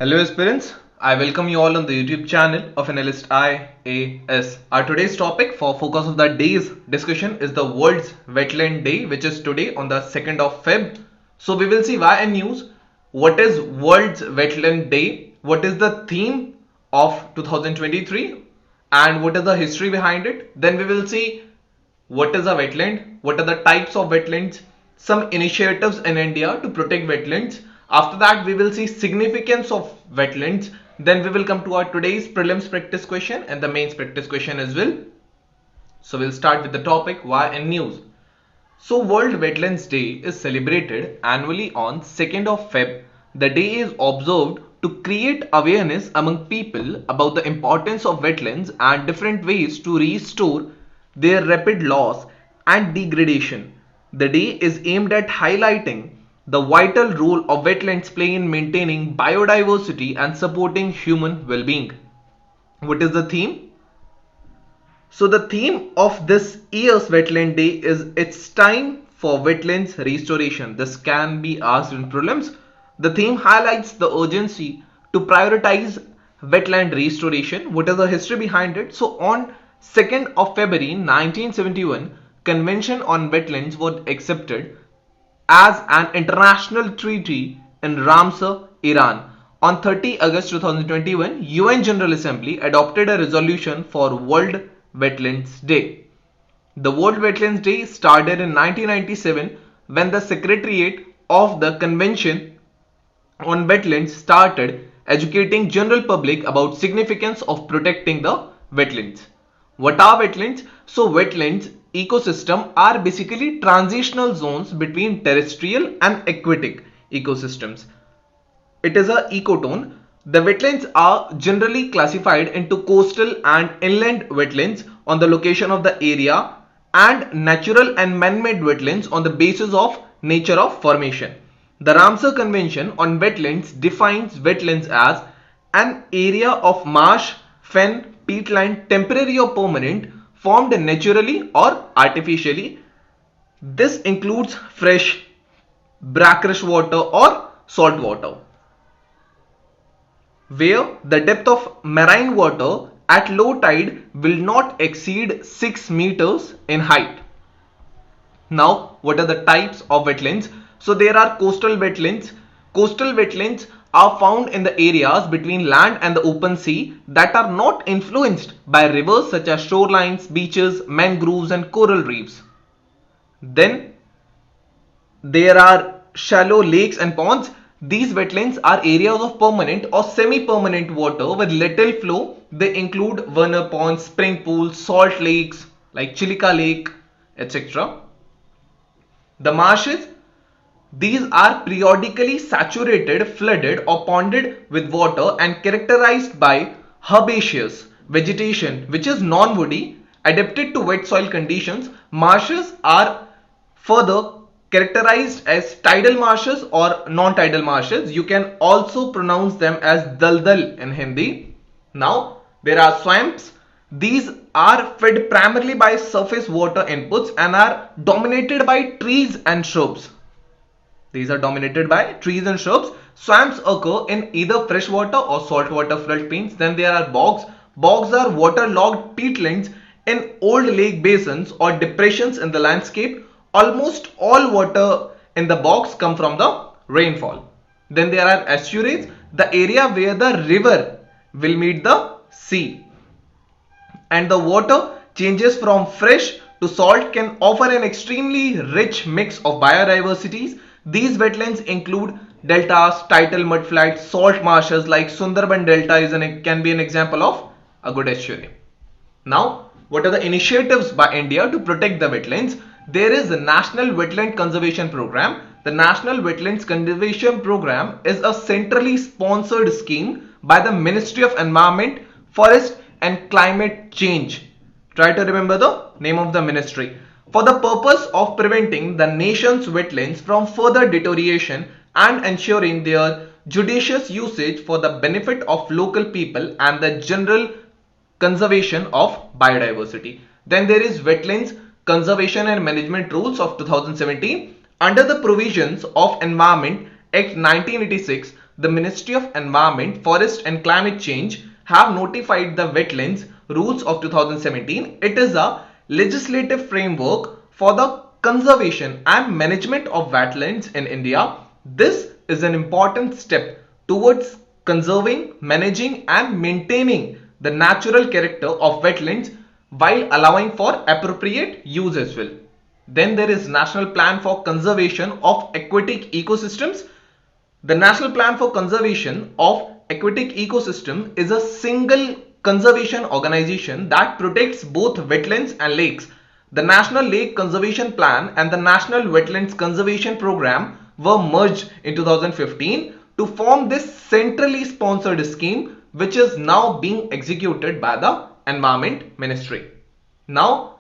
Hello aspirants, I welcome you all on the YouTube channel of ANALYST IAS. Our today's topic for focus of the day's discussion is the World's Wetland Day, which is today on the 2nd of Feb. So we will see why and news, what is World's Wetland Day, what is the theme of 2023 and what is the history behind it. Then we will see what is a wetland, what are the types of wetlands, some initiatives in India to protect wetlands. After that, we will see significance of wetlands. Then we will come to our today's prelims practice question and the mains practice question as well. So we'll start with the topic why and news. So World Wetlands Day is celebrated annually on 2nd of Feb. The day is observed to create awareness among people about the importance of wetlands and different ways to restore their rapid loss and degradation. The day is aimed at highlighting the vital role of wetlands play in maintaining biodiversity and supporting human well-being. What is the theme? So the theme of this year's Wetland Day is It's Time for Wetlands Restoration. This can be asked in prelims. The theme highlights the urgency to prioritize wetland restoration. What is the history behind it? So on 2nd of February 1971, Convention on Wetlands was accepted as an international treaty in Ramsar, Iran. On 30 August 2021, UN General Assembly adopted a resolution for World Wetlands Day. The World Wetlands Day started in 1997 when the Secretariat of the Convention on Wetlands started educating general public about significance of protecting the wetlands. What are wetlands? So wetlands ecosystem are basically transitional zones between terrestrial and aquatic ecosystems. It is a ecotone. The wetlands are generally classified into coastal and inland wetlands on the location of the area and natural and man-made wetlands on the basis of nature of formation. The Ramsar Convention on Wetlands defines wetlands as an area of marsh, fen, peatland, temporary or permanent, formed naturally or artificially. This includes fresh, brackish water or salt water, where the depth of marine water at low tide will not exceed 6 meters in height. Now, what are the types of wetlands? So there are coastal wetlands. Coastal wetlands are found in the areas between land and the open sea that are not influenced by rivers such as shorelines, beaches, mangroves and coral reefs. Then there are shallow lakes and ponds. These wetlands are areas of permanent or semi-permanent water with little flow. They include vernal ponds, spring pools, salt lakes like Chilika Lake, etc. The marshes, these are periodically saturated, flooded or ponded with water and characterized by herbaceous vegetation which is non-woody, adapted to wet soil conditions. Marshes are further characterized as tidal marshes or non-tidal marshes. You can also pronounce them as daldal in Hindi. Now there are swamps. These are fed primarily by surface water inputs and are dominated by trees and shrubs. These are dominated by trees and shrubs. Swamps occur in either freshwater or saltwater floodplains. Then there are bogs. Bogs are waterlogged peatlands in old lake basins or depressions in the landscape. Almost all water in the bogs come from the rainfall. Then there are estuaries, the area where the river will meet the sea, and the water changes from fresh to salt can offer an extremely rich mix of biodiversities. These wetlands include deltas, tidal mudflats, salt marshes like Sundarban Delta can be an example of a good estuary. Now, what are the initiatives by India to protect the wetlands? There is a National Wetland Conservation Program. The National Wetlands Conservation Program is a centrally sponsored scheme by the Ministry of Environment, Forest and Climate Change. Try to remember the name of the ministry. For the purpose of preventing the nation's wetlands from further deterioration and ensuring their judicious usage for the benefit of local people and the general conservation of biodiversity. Then there is Wetlands Conservation and Management Rules of 2017. Under the provisions of Environment Act 1986, the Ministry of Environment, Forest and Climate Change have notified the Wetlands Rules of 2017. It is a legislative framework for the conservation and management of wetlands in India. This is an important step towards conserving, managing and maintaining the natural character of wetlands while allowing for appropriate use as well. Then there is National Plan for Conservation of Aquatic Ecosystems. The National Plan for Conservation of Aquatic Ecosystem is a single conservation organization that protects both wetlands and lakes. The National Lake Conservation Plan and the National Wetlands Conservation Program were merged in 2015 to form this centrally sponsored scheme, which is now being executed by the Environment Ministry. Now,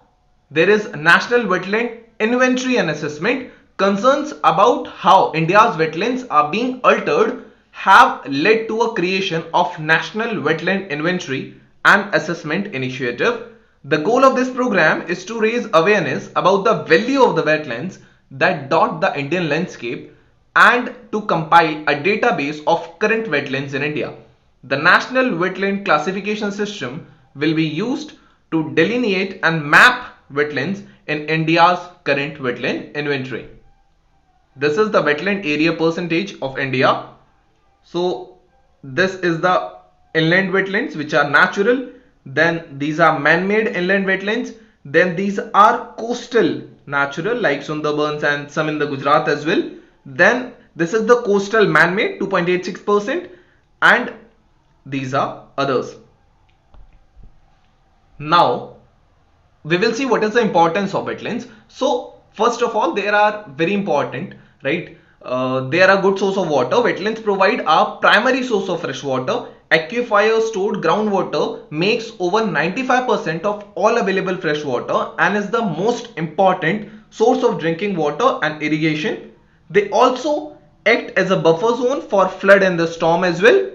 there is National Wetland Inventory and Assessment. Concerns about how India's wetlands are being altered have led to a creation of National Wetland Inventory and Assessment Initiative. The goal of this program is to raise awareness about the value of the wetlands that dot the Indian landscape and to compile a database of current wetlands in India. The National Wetland Classification System will be used to delineate and map wetlands in India's current wetland inventory. This is the wetland area percentage of India. So this is the inland wetlands which are natural. Then these are man-made inland wetlands. Then these are coastal natural like Sundarbans and some in the Gujarat as well. Then this is the coastal man-made 2.86% and these are others. Now we will see what is the importance of wetlands. So first of all, they are very important, right? They are a good source of water. Wetlands provide a primary source of fresh water. Aquifer stored groundwater makes over 95% of all available fresh water and is the most important source of drinking water and irrigation. They also act as a buffer zone for flood and the storm as well.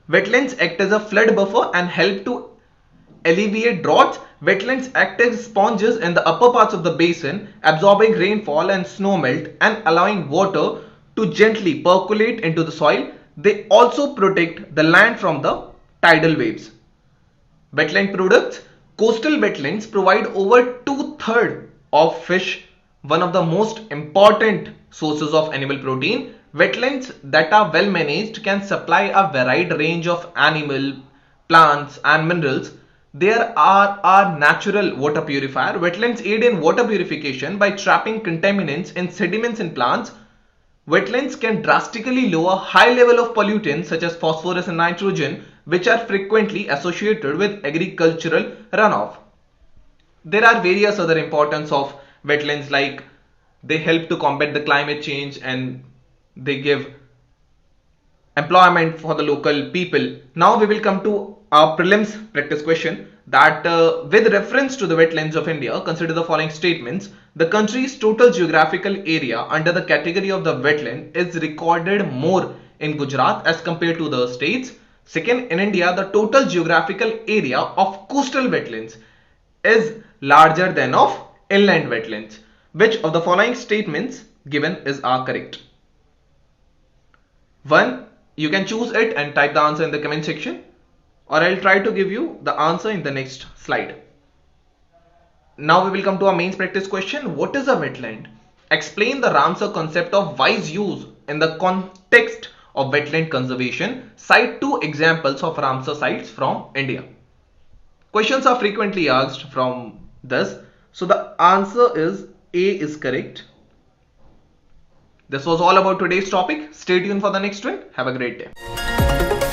Wetlands act as a flood buffer and help to alleviate droughts. Wetlands act as sponges in the upper parts of the basin, absorbing rainfall and snowmelt and allowing water to gently percolate into the soil. They also protect the land from the tidal waves. Wetland products. Coastal wetlands provide over 2/3 of fish, one of the most important sources of animal protein. Wetlands that are well managed can supply a varied range of animal, plants and minerals. There are a natural water purifier. Wetlands aid in water purification by trapping contaminants in sediments and plants. Wetlands can drastically lower high level of pollutants such as phosphorus and nitrogen, which are frequently associated with agricultural runoff. There are various other importance of wetlands, like they help to combat the climate change and they give employment for the local people. Now we will come to our prelims practice question that with reference to the wetlands of India, consider the following statements. The country's total geographical area under the category of the wetland is recorded more in Gujarat as compared to the states. Second, in India, the total geographical area of coastal wetlands is larger than of inland wetlands. Which of the following statements given is correct? 1. You can choose it and type the answer in the comment section, or I'll try to give you the answer in the next slide. Now we will come to our mains practice question. What is a wetland? Explain the Ramsar concept of wise use in the context of wetland conservation. Cite 2 examples of Ramsar sites from India. Questions are frequently asked from this. So the answer is A is correct. This was all about today's topic. Stay tuned for the next one. Have a great day.